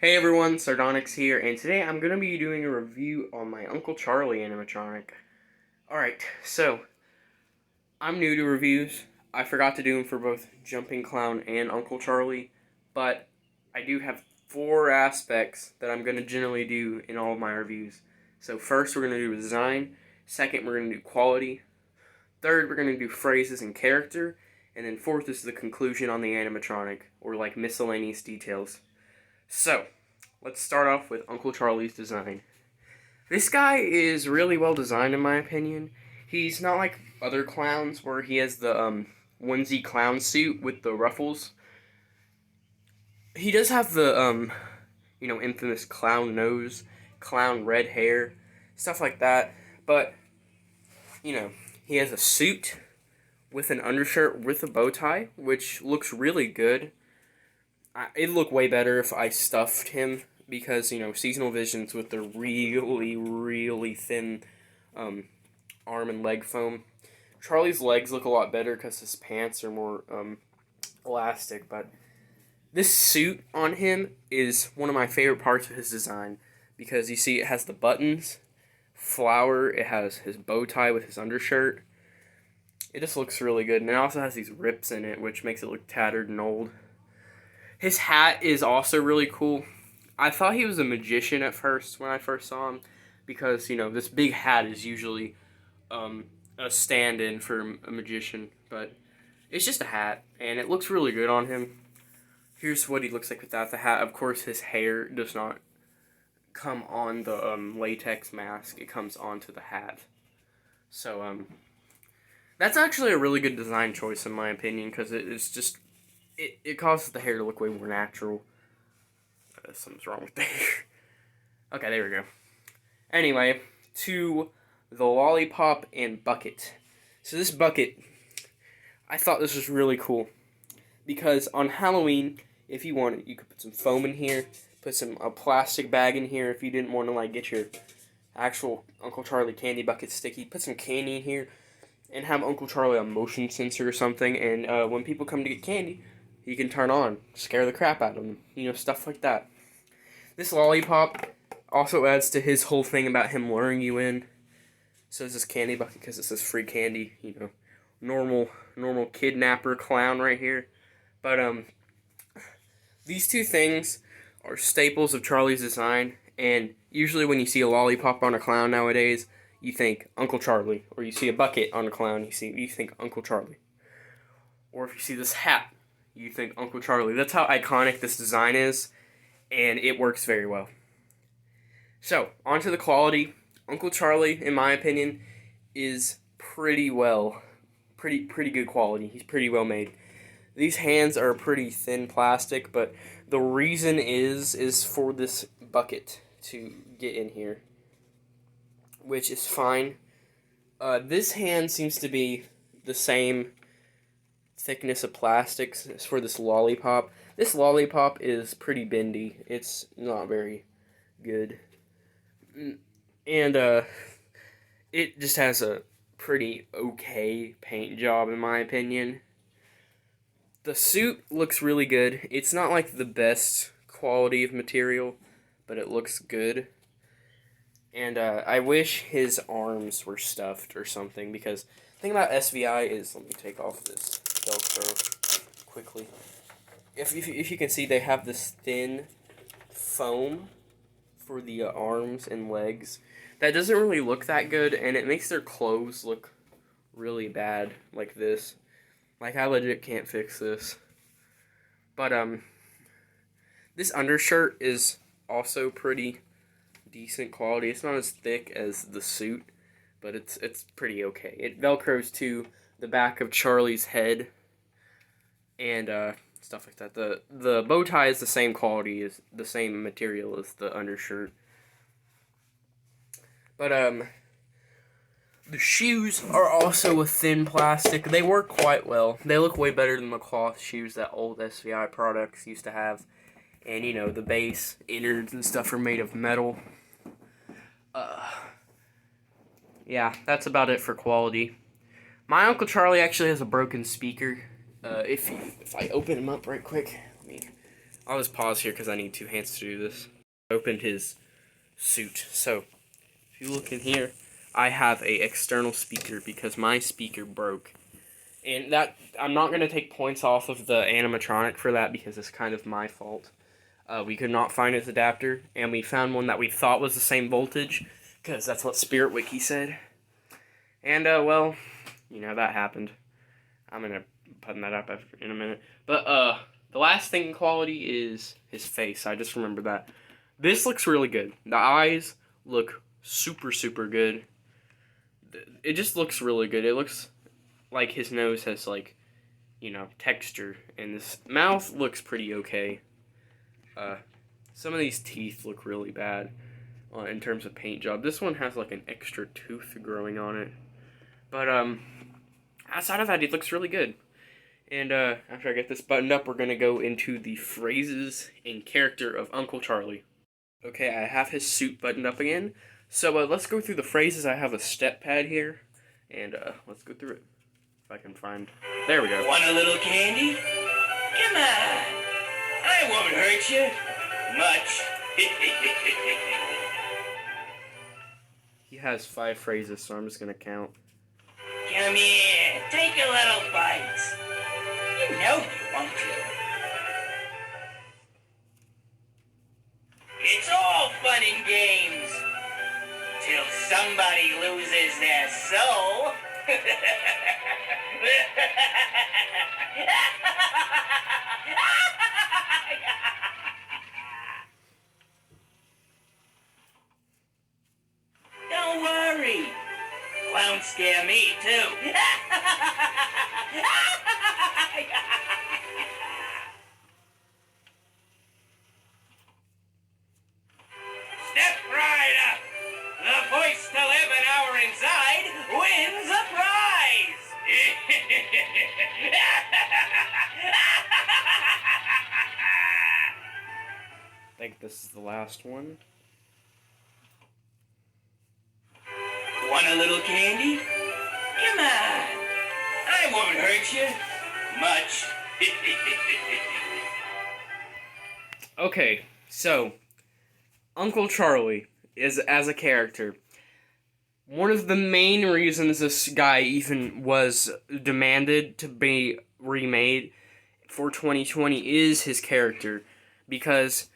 Hey everyone, Sardonyx here, and today I'm going to be doing a review on my Uncle Charlie animatronic. Alright, so, I'm new to reviews. I forgot to do them for both Jumping Clown and Uncle Charlie, but I do have 4 aspects that I'm going to generally do in all of my reviews. So first we're going to do design, second we're going to do quality, third we're going to do phrases and character, and then fourth is the conclusion on the animatronic, or like miscellaneous details. So, let's start off with Uncle Charlie's design. This guy is really well designed in my opinion. He's not like other clowns where he has the onesie clown suit with the ruffles. He does have the infamous clown nose, clown red hair, stuff like that. But he has a suit with an undershirt with a bow tie, which looks really good. It'd look way better if I stuffed him because, seasonal visions with the really, really thin arm and leg foam. Charlie's legs look a lot better because his pants are more elastic, but this suit on him is one of my favorite parts of his design because you see it has the buttons, flower, it has his bow tie with his undershirt. It just looks really good, and it also has these rips in it, which makes it look tattered and old. His hat is also really cool. I thought he was a magician at first when I first saw him because, this big hat is usually a stand-in for a magician, but it's just a hat, and it looks really good on him. Here's what he looks like without the hat. Of course, his hair does not come on the latex mask. It comes onto the hat. So, that's actually a really good design choice in my opinion because it's just it causes the hair to look way more natural. Something's wrong with the hair. Okay, there we go. Anyway, to the lollipop and bucket. So this bucket, I thought this was really cool because on Halloween, if you wanted, you could put some foam in here, put a plastic bag in here if you didn't want to get your actual Uncle Charlie candy bucket sticky. Put some candy in here and have Uncle Charlie a motion sensor or something, and when people come to get candy, he can turn on, scare the crap out of them, stuff like that. This lollipop also adds to his whole thing about him luring you in. So is this candy bucket because it says free candy, normal kidnapper clown right here. But these two things are staples of Charlie's design, and usually when you see a lollipop on a clown nowadays, you think Uncle Charlie, or you see a bucket on a clown, you think Uncle Charlie. Or if you see this hat, you think Uncle Charlie. That's how iconic this design is, and it works very well. So, on to the quality. Uncle Charlie, in my opinion, is pretty good quality. He's pretty well made. These hands are pretty thin plastic, but the reason is for this bucket to get in here, which is fine. This hand seems to be the same thickness of plastics as for this lollipop. This lollipop is pretty bendy. It's not very good. And it just has a pretty okay paint job in my opinion. The suit looks really good. It's not like the best quality of material, but it looks good. And I wish his arms were stuffed or something, because the thing about SVI is, let me take off this Velcro quickly. If you can see, they have this thin foam for the arms and legs. That doesn't really look that good, and it makes their clothes look really bad, like this. Like, I legit can't fix this. But, this undershirt is also pretty decent quality. It's not as thick as the suit, but it's pretty okay. It velcros to the back of Charlie's head and stuff like that. The bow tie is the same quality, as the same material as the undershirt. But the shoes are also a thin plastic. They work quite well. They look way better than the cloth shoes that old SVI products used to have. And, the base innards and stuff are made of metal. Yeah, that's about it for quality. My Uncle Charlie actually has a broken speaker. If I open him up right quick, let me I'll just pause here because I need two hands to do this. Opened his suit. So, if you look in here, I have a external speaker because my speaker broke. And that, I'm not going to take points off of the animatronic for that because it's kind of my fault. We could not find his adapter, and we found one that we thought was the same voltage, because that's what Spirit Wiki said. And, well, you know, that happened. I'm going to put that up in a minute. But, the last thing in quality is his face. I just remember that. This looks really good. The eyes look super, super good. It just looks really good. It looks like his nose has, like, you know, texture. And this mouth looks pretty okay. Some of these teeth look really bad in terms of paint job. This one has, like, an extra tooth growing on it. But, outside of that, it looks really good. And after I get this buttoned up, we're going to go into the phrases and character of Uncle Charlie. Okay, I have his suit buttoned up again. So let's go through the phrases. I have a step pad here. And let's go through it. If I can find... There we go. Want a little candy? Come on. I won't hurt you. Much. He has 5 phrases, so I'm just going to count. Come here. Take a little bite. You know you want to. It's all fun and games. Till somebody loses their soul. Don't worry. Clowns scare me too. Step right up. The voice to live an hour inside wins a prize. I think this is the last one. Want a little candy? Come on. I won't hurt you. Much. Okay, so Uncle Charlie is as a character. One of the main reasons this guy even was demanded to be remade for 2020 is his character, because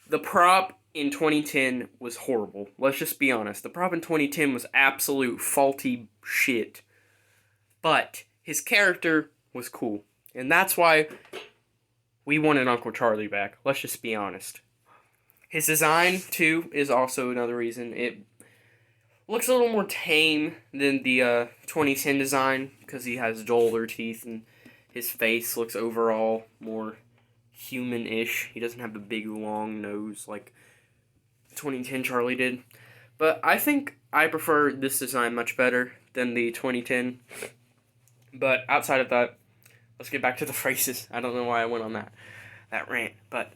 the prop in 2010 was horrible. Let's just be honest. The prop in 2010 was absolute faulty shit. But his character was cool. And that's why we wanted Uncle Charlie back. Let's just be honest. His design, too, is also another reason. It looks a little more tame than the 2010 design, because he has duller teeth and his face looks overall more human-ish. He doesn't have the big, long nose like 2010 Charlie did. But I think I prefer this design much better than the 2010. But outside of that, let's get back to the phrases. I don't know why I went on that rant. But,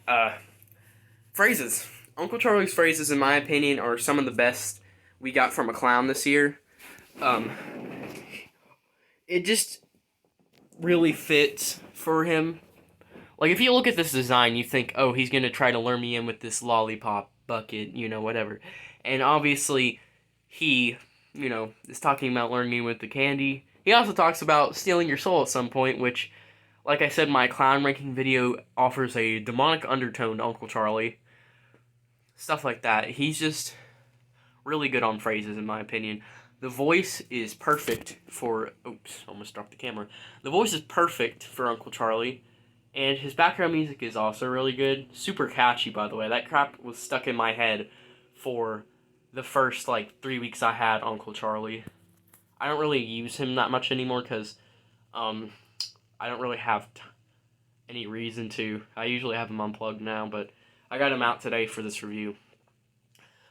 phrases. Uncle Charlie's phrases, in my opinion, are some of the best we got from a clown this year. It just really fits for him. Like, if you look at this design, you think, oh, he's going to try to lure me in with this lollipop bucket, you know, whatever. And obviously, he, you know, is talking about luring me with the candy. He also talks about stealing your soul at some point, which, like I said, my clown ranking video offers a demonic undertone to Uncle Charlie. Stuff like that. He's just really good on phrases, in my opinion. The voice is perfect for... Oops, almost dropped the camera. The voice is perfect for Uncle Charlie. And his background music is also really good. Super catchy, by the way. That crap was stuck in my head for the first, 3 weeks I had Uncle Charlie. I don't really use him that much anymore because I don't really have any reason to. I usually have him unplugged now, but I got him out today for this review.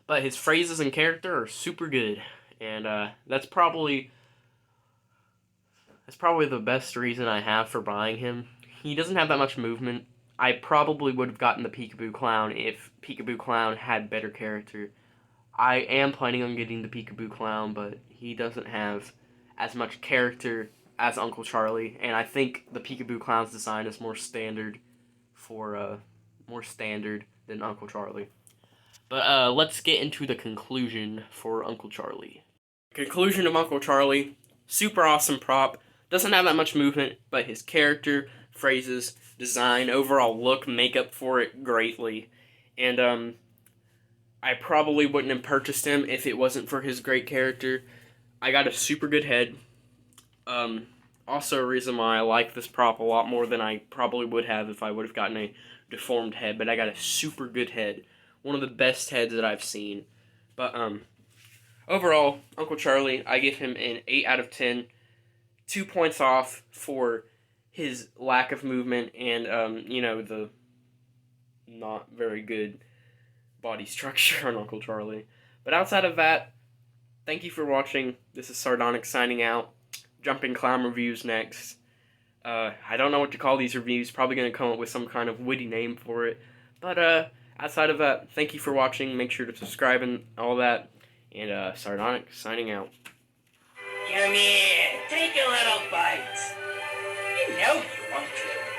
But his phrases and character are super good, and that's probably the best reason I have for buying him. He doesn't have that much movement. I probably would have gotten the Peekaboo Clown if Peekaboo Clown had better character. I am planning on getting the Peekaboo Clown, but he doesn't have as much character as Uncle Charlie, and I think the Peekaboo Clown's design is more standard for more standard than Uncle Charlie. But let's get into the conclusion for Uncle Charlie. Conclusion of Uncle Charlie, super awesome prop. Doesn't have that much movement, but his character, phrases, design, overall look make up for it greatly. And I probably wouldn't have purchased him if it wasn't for his great character. I got a super good head. Also a reason why I like this prop a lot more than I probably would have if I would have gotten a deformed head, but I got a super good head. One of the best heads that I've seen. But overall, Uncle Charlie, I give him an 8 out of 10. 2 points off for his lack of movement and the not very good body structure on Uncle Charlie. But outside of that, thank you for watching. This is Sardonyx signing out. Jumping Clown reviews next. I don't know what to call these reviews. Probably going to come up with some kind of witty name for it. But outside of that, thank you for watching. Make sure to subscribe and all that. And Sardonyx signing out. Come here, take a little bite. You know you want to.